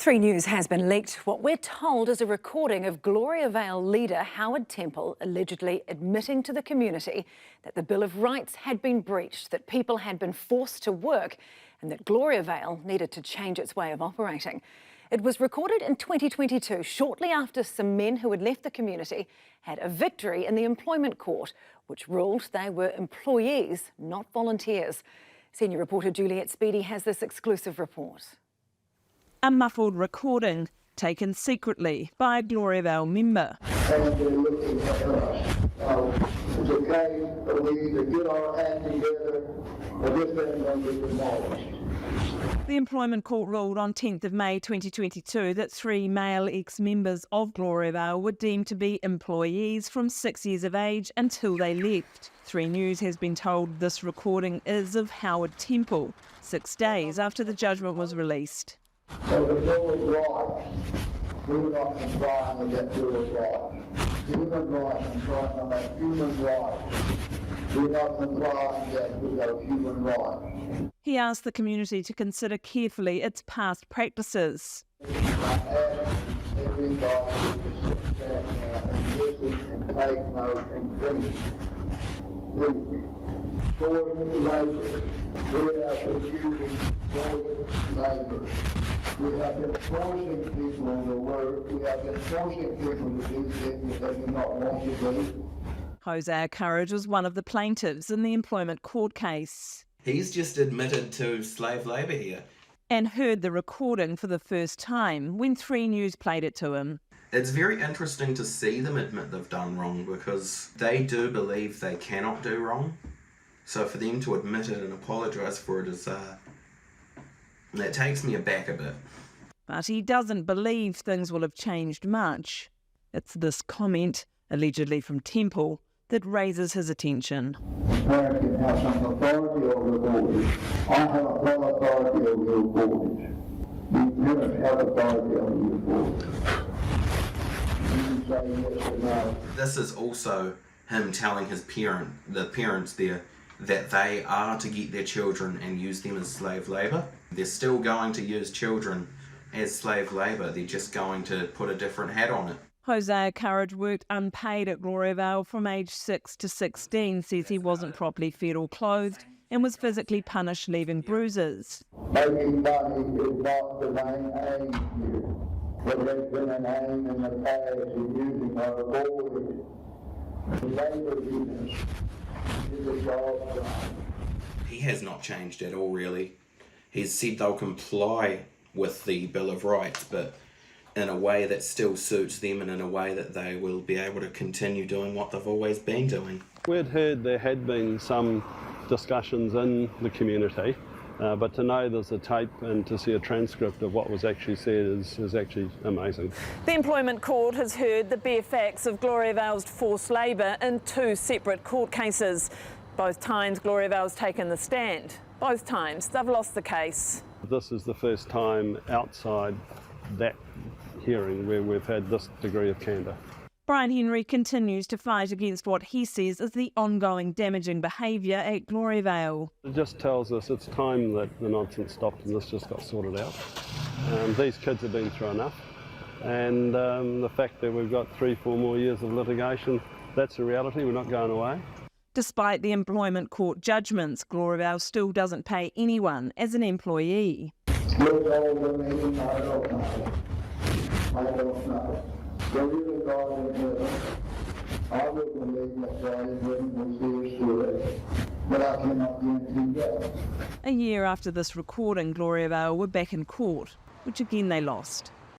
ThreeNews has been leaked what we're told is a recording of Gloriavale leader Howard Temple allegedly admitting to the community that the Bill of Rights had been breached, that people had been forced to work and that Gloriavale needed to change its way of operating. It was recorded in 2022, shortly after some men who had left the community had a victory in the employment court, which ruled they were employees, not volunteers. Senior reporter Juliet Speedy has this exclusive report. A muffled recording taken secretly by a Gloriavale member. And they're looking at us. It's okay for we to get our act together, but this thing won't be demolished. The employment court ruled on 10th of May 2022 that 3 male ex-members of Gloriavale were deemed to be employees from 6 years of age until they left. ThreeNews has been told this recording is of Howard Temple, 6 days after the judgment was released. So the Bill of Rights, we were not complying with that Bill of Rights. Human rights, complying on that human rights. We're not complying yet with those human rights. He asked the community to consider carefully its past practices. I ask everybody to sit back now and listen and take note and think. Forced labour. We have been using forced labour. We have been forcing people to work. We have been forcing people to do things that they do not want to do. Hosea Courage was one of the plaintiffs in the employment court case. He's just admitted to slave labour here. And heard the recording for the first time when ThreeNews played it to him. It's very interesting to see them admit they've done wrong because they do believe they cannot do wrong. So for them to admit it and apologise for it is, that takes me aback a bit. But he doesn't believe things will have changed much. It's this comment, allegedly from Temple, that raises his attention. Parents can have some authority over the borders. I have a full authority over your borders. You parents have authority over your borders. You can say yes or no. This is also him telling the parents there, that they are to get their children and use them as slave labour. They're still going to use children as slave labour, they're just going to put a different hat on it. Hosea Courage worked unpaid at Gloriavale from age 6 to 16, says he wasn't properly fed or clothed and was physically punished, leaving bruises. Making money is not the main aim here. But there's been an aim in the past in using our borders. The labour units is a job done. He has not changed at all, really. He's said they'll comply with the Bill of Rights, but in a way that still suits them and in a way that they will be able to continue doing what they've always been doing. We'd heard there had been some discussions in the community, but to know there's a tape and to see a transcript of what was actually said is actually amazing. The employment court has heard the bare facts of Gloriavale's forced labour in 2 separate court cases. Both times Gloriavale's taken the stand. Both times they've lost the case. This is the first time outside that hearing where we've had this degree of candour. Brian Henry continues to fight against what he says is the ongoing damaging behaviour at Gloriavale. It just tells us it's time that the nonsense stopped and this just got sorted out. These kids have been through enough, and the fact that we've got 3-4 more years of litigation, that's a reality, we're not going away. Despite the employment court judgments, Gloriavale still doesn't pay anyone as an employee. Look over me, I don't know. I don't know. There is a God in heaven. I would believe that God in heaven will see us through it, but I cannot guarantee that. A year after this recording, Gloriavale were back in court, which again they lost.